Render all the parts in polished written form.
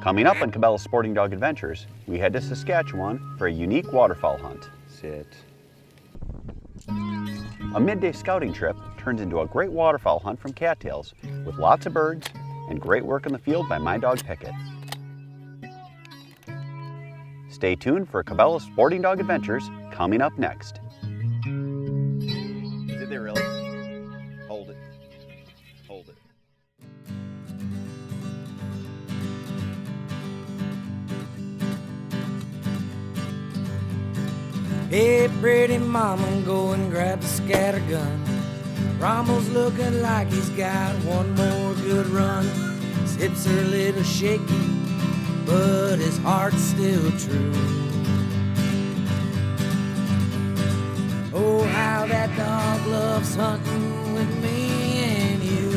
Coming up on Cabela's Sporting Dog Adventures, we head to Saskatchewan for a unique waterfowl hunt. Sit. A midday scouting trip turns into a great waterfowl hunt from cattails with lots of birds and great work in the field by my dog Pickett. Stay tuned for Cabela's Sporting Dog Adventures coming up next. Did they really? Hold it. Hold it. Hey, pretty mama, go and grab the scatter gun. Rommel's looking like he's got one more good run. His hips are a little shaky, but his heart's still true. Oh, how that dog loves hunting with me and you.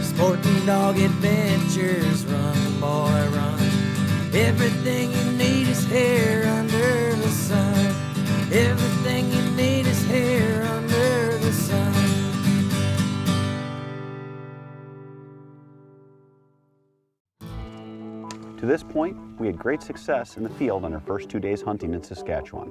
Sporting Dog Adventures, run, boy, run. Everything you need is here under the sun. Everything you need is here under the sun. To this point, we had great success in the field on our first 2 days hunting in Saskatchewan.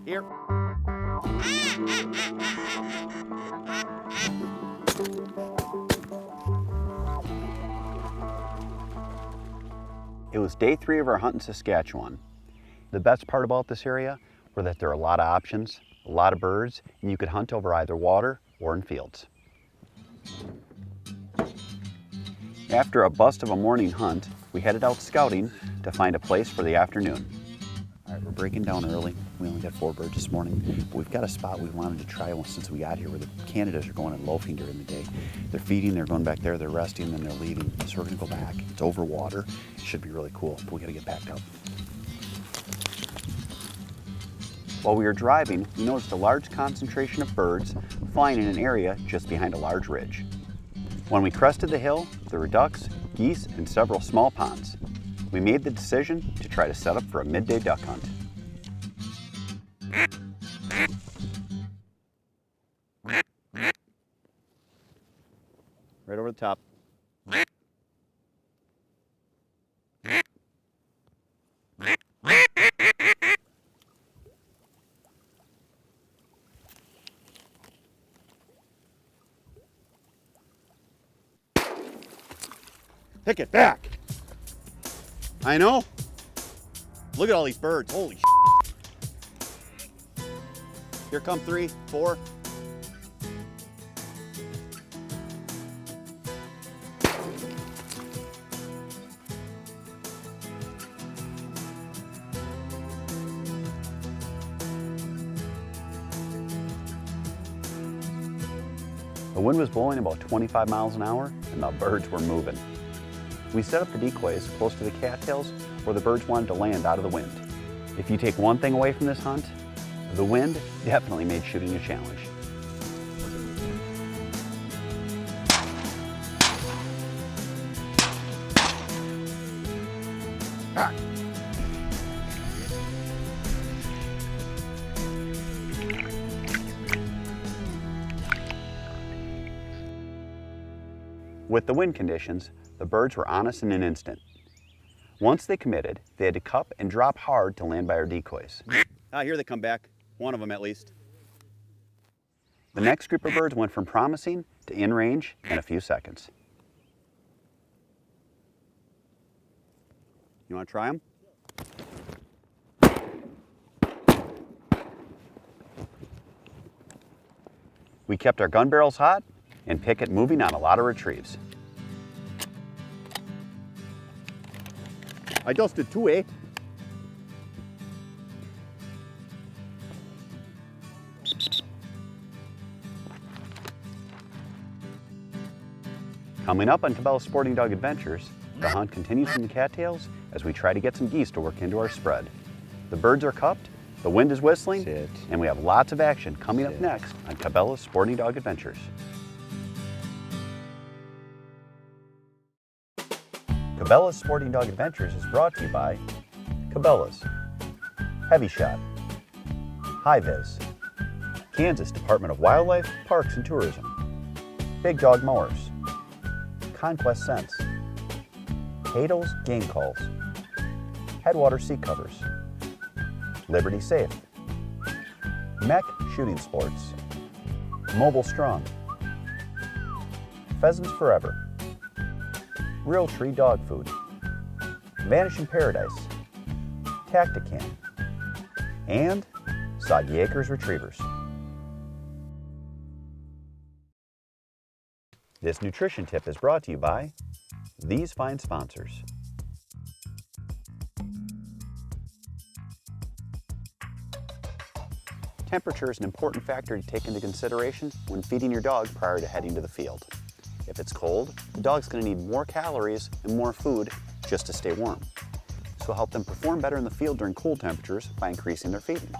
Here. It was day 3 of our hunt in Saskatchewan. The best part about this area were that there are a lot of options, a lot of birds, and you could hunt over either water or in fields. After a bust of a morning hunt, we headed out scouting to find a place for the afternoon. All right, we're breaking down early. We only got 4 birds this morning, but we've got a spot we wanted to try since we got here where the Canadas are going and loafing during the day. They're feeding, they're going back there, they're resting, and then they're leaving. So we're gonna go back. It's over water. It should be really cool, but we gotta get backed up. While we were driving, we noticed a large concentration of birds flying in an area just behind a large ridge. When we crested the hill, there were ducks, geese, and several small ponds. We made the decision to try to set up for a midday duck hunt. Right over the top. Pick it back. I know. Look at all these birds. Holy shit. Here come 3, 4. The wind was blowing about 25 miles an hour and the birds were moving. We set up the decoys close to the cattails where the birds wanted to land out of the wind. If you take one thing away from this hunt, the wind definitely made shooting a challenge. Ah. With the wind conditions, the birds were on us in an instant. Once they committed, they had to cup and drop hard to land by our decoys. Ah, here they come back. One of them at least. The next group of birds went from promising to in range in a few seconds. You want to try them? We kept our gun barrels hot and Pickett moving on a lot of retrieves. I just did 2, eh? Coming up on Cabela's Sporting Dog Adventures, the hunt continues in the cattails as we try to get some geese to work into our spread. The birds are cupped, the wind is whistling, Sit. and we have lots of action coming up Sit. next on Cabela's Sporting Dog Adventures. Cabela's Sporting Dog Adventures is brought to you by Cabela's, Heavy Shot, High Vis, Kansas Department of Wildlife, Parks and Tourism, Big Dog Mowers, Conquest Scents, Hadel's Game Calls, Headwater Seat Covers, Liberty Safe, Mech Shooting Sports, Mobile Strong, Pheasants Forever, Real Tree Dog Food, Vanishing Paradise, Tactican, and Soggy Acres Retrievers. This nutrition tip is brought to you by these fine sponsors. Temperature is an important factor to take into consideration when feeding your dog prior to heading to the field. If it's cold, the dog's going to need more calories and more food just to stay warm. So help them perform better in the field during cold temperatures by increasing their feeding.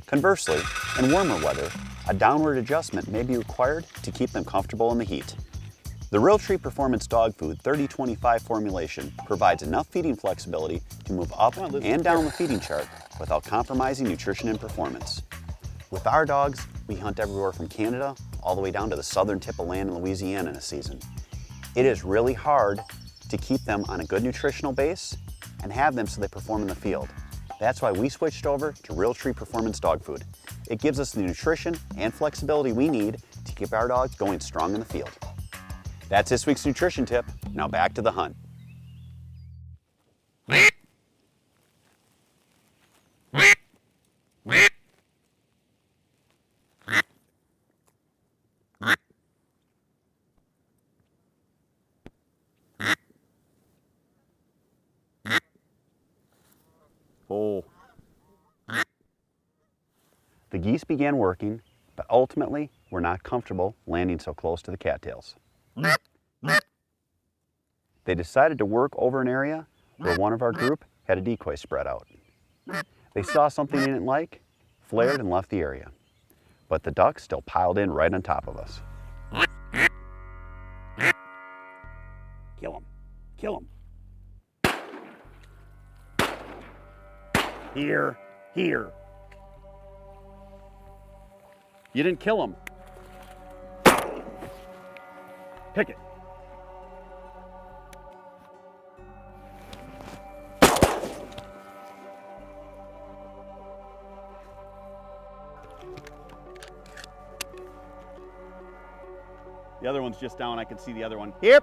Conversely, in warmer weather, a downward adjustment may be required to keep them comfortable in the heat. The Real Tree Performance Dog Food 30-25 formulation provides enough feeding flexibility to move up and down the feeding chart without compromising nutrition and performance. With our dogs, we hunt everywhere from Canada all the way down to the southern tip of land in Louisiana in a season. It is really hard to keep them on a good nutritional base and have them so they perform in the field. That's why we switched over to Real Tree Performance Dog Food. It gives us the nutrition and flexibility we need to keep our dogs going strong in the field. That's this week's nutrition tip. Now back to the hunt. Oh. The geese began working, but ultimately were not comfortable landing so close to the cattails. They decided to work over an area where one of our group had a decoy spread out. They saw something they didn't like, flared and left the area. But the ducks still piled in right on top of us. Kill them, kill them. Here, here. You didn't kill him. Pick it. The other one's just down. I can see the other one. Yep.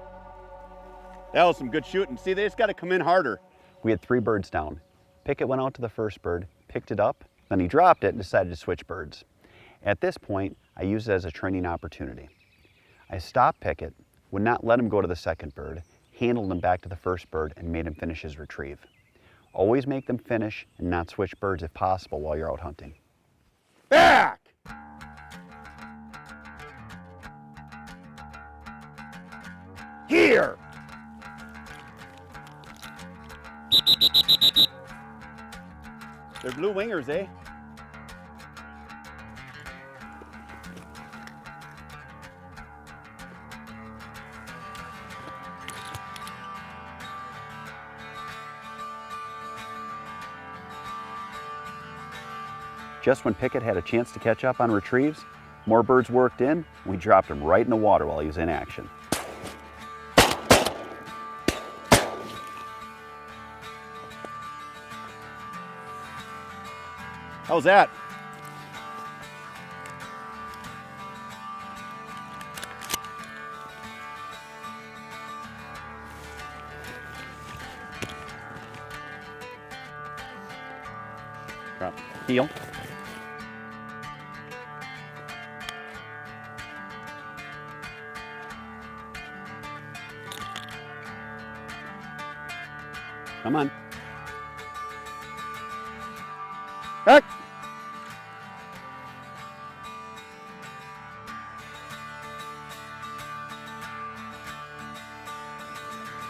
That was some good shooting. See, they just got to come in harder. We had 3 birds down. Pickett went out to the first bird, picked it up, then he dropped it and decided to switch birds. At this point, I used it as a training opportunity. I stopped Pickett, would not let him go to the second bird, handled him back to the first bird, and made him finish his retrieve. Always make them finish and not switch birds if possible while you're out hunting. Back! Here! They're blue wingers, eh? Just when Pickett had a chance to catch up on retrieves, more birds worked in, and we dropped him right in the water while he was in action. How was that? Drop. Heel. Come on. Back.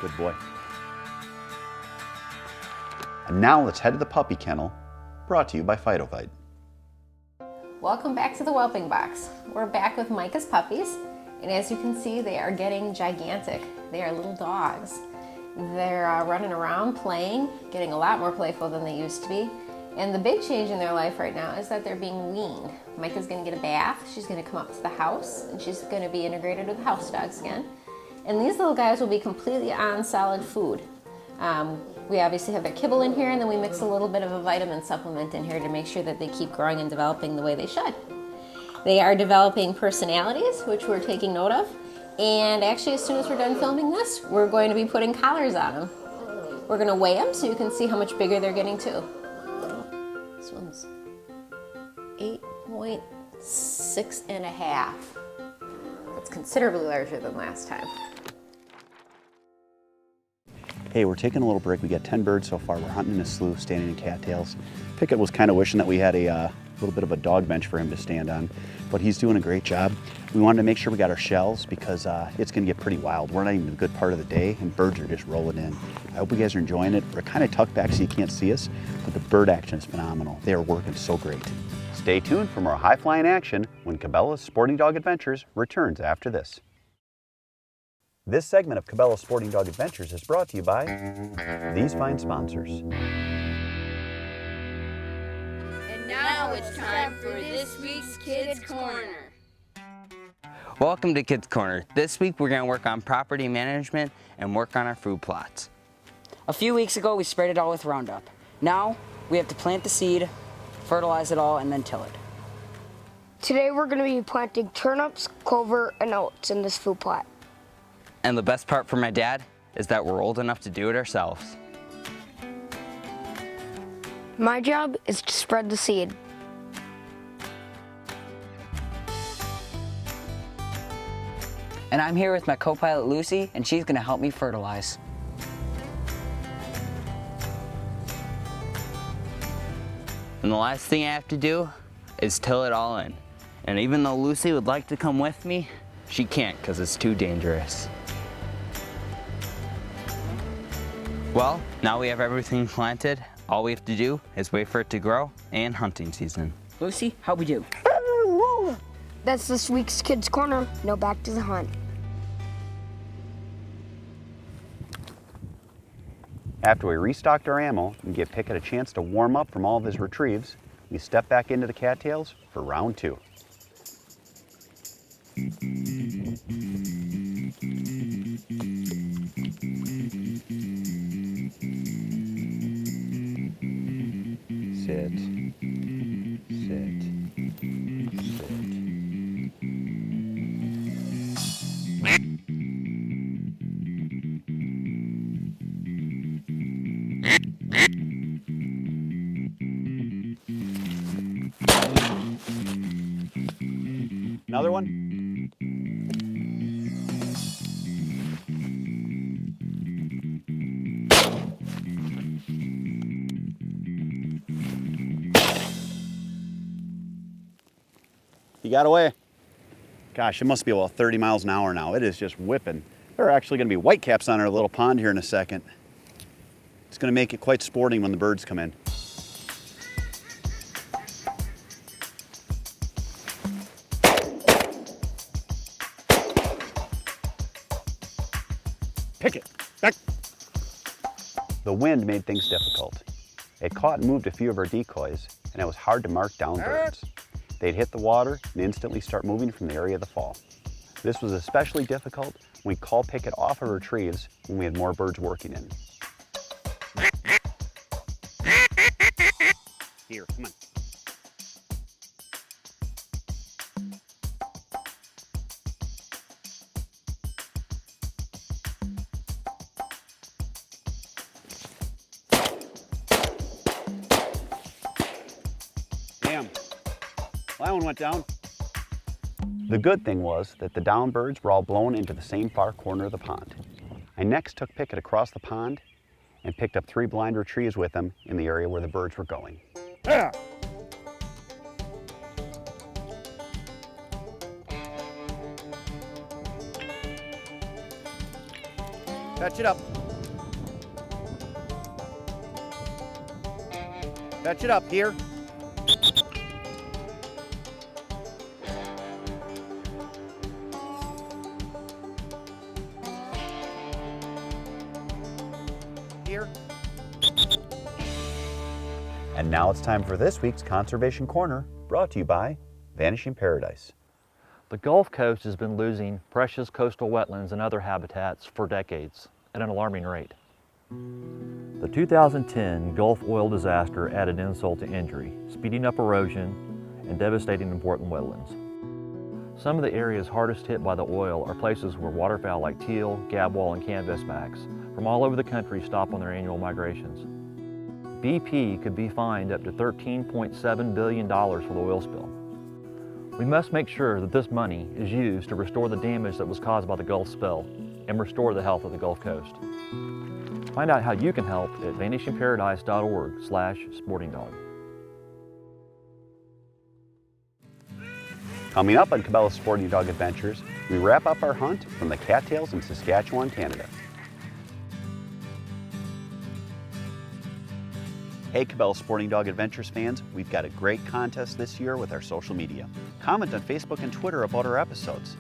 Good boy. And now let's head to the puppy kennel, brought to you by Phytovite. Welcome back to the Whelping Box. We're back with Micah's puppies, and as you can see, they are getting gigantic. They are little dogs. They're running around, playing, getting a lot more playful than they used to be. And the big change in their life right now is that they're being weaned. Micah's gonna get a bath, she's gonna come up to the house, and she's gonna be integrated with house dogs again. And these little guys will be completely on solid food. We obviously have their kibble in here, and then we mix a little bit of a vitamin supplement in here to make sure that they keep growing and developing the way they should. They are developing personalities, which we're taking note of. And actually, as soon as we're done filming this, we're going to be putting collars on them. We're gonna weigh them so you can see how much bigger they're getting too. This one's 8.6 and a half. It's considerably larger than last time. Hey, we're taking a little break. We got 10 birds so far. We're hunting in a slough, standing in cattails. Pickett was kind of wishing that we had a little bit of a dog bench for him to stand on, but he's doing a great job. We wanted to make sure we got our shells because it's gonna get pretty wild. We're not even in a good part of the day and birds are just rolling in. I hope you guys are enjoying it. We're kind of tucked back so you can't see us, but the bird action is phenomenal. They are working so great. Stay tuned for more high-flying action when Cabela's Sporting Dog Adventures returns after this. This segment of Cabela's Sporting Dog Adventures is brought to you by these fine sponsors. And now it's time for this week's Kids Corner. Welcome to Kids Corner. This week we're going to work on property management and work on our food plots. A few weeks ago we sprayed it all with Roundup. Now we have to plant the seed, fertilize it all, and then till it. Today we're going to be planting turnips, clover, and oats in this food plot. And the best part for my dad is that we're old enough to do it ourselves. My job is to spread the seed. And I'm here with my co-pilot Lucy, and she's going to help me fertilize. And the last thing I have to do is till it all in. And even though Lucy would like to come with me, she can't because it's too dangerous. Well, now we have everything planted. All we have to do is wait for it to grow and hunting season. Lucy, how'd we do? That's this week's Kids Corner. Now back to the hunt. After we restocked our ammo and give Pickett a chance to warm up from all of his retrieves, we step back into the cattails for round 2. Sit, sit, sit. Another one? He got away. Gosh, it must be about 30 miles an hour now. It is just whipping. There are actually going to be whitecaps on our little pond here in a second. It's going to make it quite sporting when the birds come in. Pick it. Back. The wind made things difficult. It caught and moved a few of our decoys, and it was hard to mark down birds. They'd hit the water and instantly start moving from the area of the fall. This was especially difficult when we called Pickett off of retrieves when we had more birds working in. Here, come on. Damn, that one went down. The good thing was that the down birds were all blown into the same far corner of the pond. I next took Pickett across the pond and picked up 3 blind retrieves with him in the area where the birds were going. Yeah. Catch it up. Catch it up here. here. And now it's time for this week's Conservation Corner, brought to you by Vanishing Paradise. The Gulf Coast has been losing precious coastal wetlands and other habitats for decades at an alarming rate. The 2010 Gulf oil disaster added insult to injury, speeding up erosion and devastating important wetlands. Some of the areas hardest hit by the oil are places where waterfowl like teal, gabwall, and canvasbacks from all over the country stop on their annual migrations. BP could be fined up to $13.7 billion for the oil spill. We must make sure that this money is used to restore the damage that was caused by the Gulf spill and restore the health of the Gulf Coast. Find out how you can help at vanishingparadise.org/sportingdog. Coming up on Cabela's Sporting Dog Adventures, we wrap up our hunt from the cattails in Saskatchewan, Canada. Hey Cabela's Sporting Dog Adventures fans, we've got a great contest this year with our social media. Comment on Facebook and Twitter about our episodes.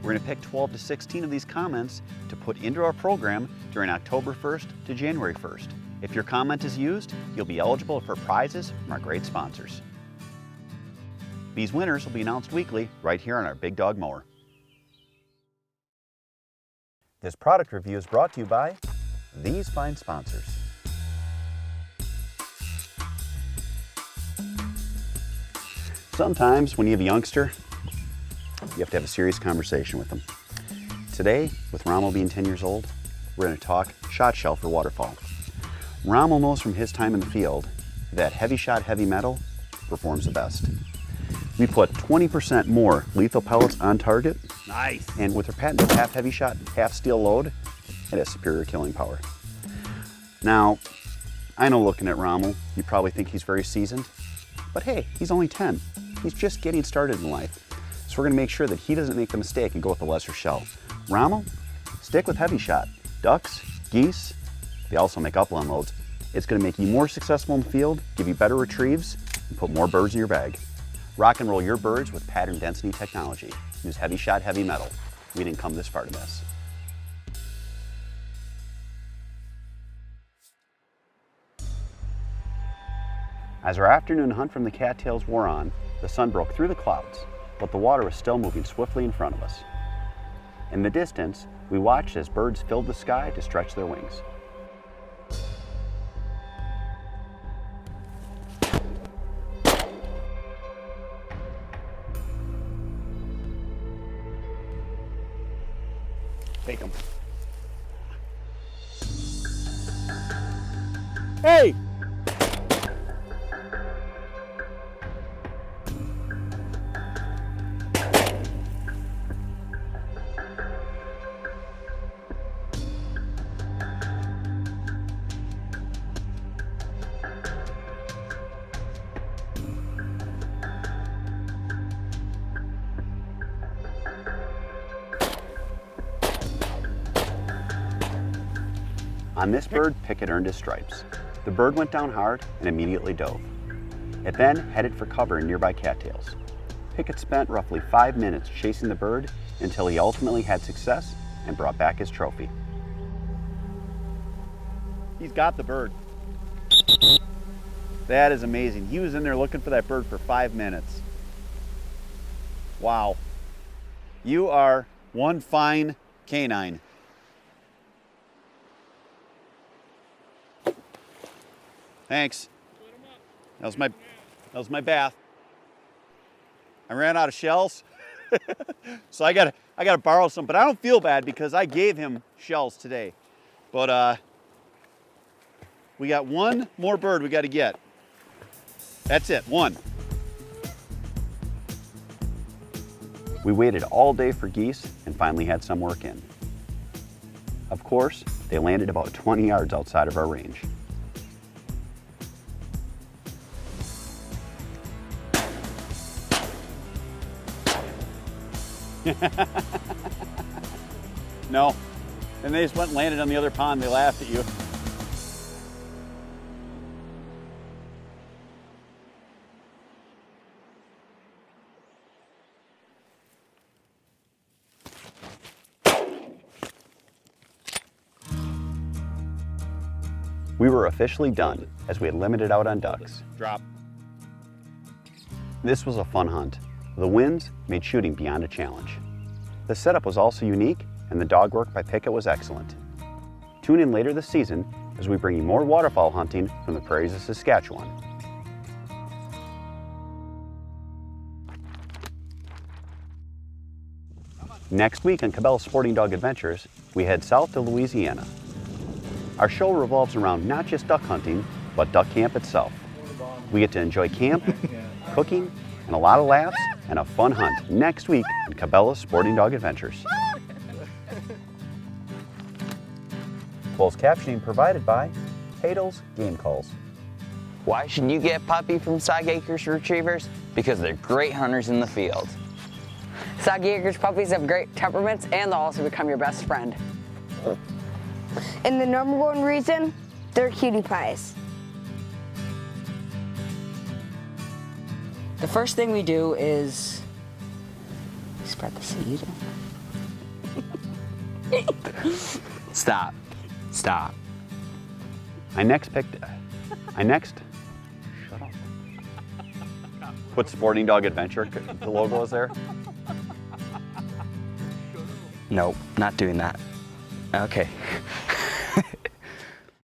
We're going to pick 12 to 16 of these comments to put into our program during October 1st to January 1st. If your comment is used, you'll be eligible for prizes from our great sponsors. These winners will be announced weekly right here on our Big Dog Mower. This product review is brought to you by these fine sponsors. Sometimes when you have a youngster, you have to have a serious conversation with them. Today, with Rommel being 10 years old, we're going to talk shot shell for waterfowl. Rommel knows from his time in the field that heavy shot heavy metal performs the best. We put 20% more lethal pellets on target. Nice. And with our patented half heavy shot, half steel load, it has superior killing power. Now, I know looking at Rommel, you probably think he's very seasoned, but hey, he's only 10. He's just getting started in life. So we're gonna make sure that he doesn't make the mistake and go with the lesser shell. Rommel, stick with heavy shot. Ducks, geese, they also make upland loads. It's gonna make you more successful in the field, give you better retrieves, and put more birds in your bag. Rock and roll your birds with pattern density technology. Use heavy shot, heavy metal. We didn't come this far to miss. As our afternoon hunt from the cattails wore on, the sun broke through the clouds, but the water was still moving swiftly in front of us. In the distance, we watched as birds filled the sky to stretch their wings. Take him. Hey! On this bird, Pickett earned his stripes. The bird went down hard and immediately dove. It then headed for cover in nearby cattails. Pickett spent roughly 5 minutes chasing the bird until he ultimately had success and brought back his trophy. He's got the bird. That is amazing. He was in there looking for that bird for 5 minutes. Wow. You are one fine canine. Thanks. That was my bath. I ran out of shells. So I gotta borrow some, but I don't feel bad because I gave him shells today. But we got one more bird we gotta get. That's it, one. We waited all day for geese and finally had some work in. Of course, they landed about 20 yards outside of our range. No. And they just went and landed on the other pond. They laughed at you. We were officially done as we had limited out on ducks. Drop. This was a fun hunt. The winds made shooting beyond a challenge. The setup was also unique and the dog work by Pickett was excellent. Tune in later this season as we bring you more waterfowl hunting from the prairies of Saskatchewan. Next week on Cabela's Sporting Dog Adventures, we head south to Louisiana. Our show revolves around not just duck hunting, but duck camp itself. We get to enjoy camp, cooking, and a lot of laughs and a fun hunt next week on Cabela's Sporting Dog Adventures. Closed captioning provided by Hadel's Game Calls. Why should you get a puppy from Sag Acres Retrievers? Because they're great hunters in the field. Sag Acres puppies have great temperaments and they'll also become your best friend. And the number one reason, they're cutie pies. The first thing we do is spread the seed. Stop. Stop. Shut up. Put Sporting Dog Adventure, the logo is there. Nope, not doing that. Okay.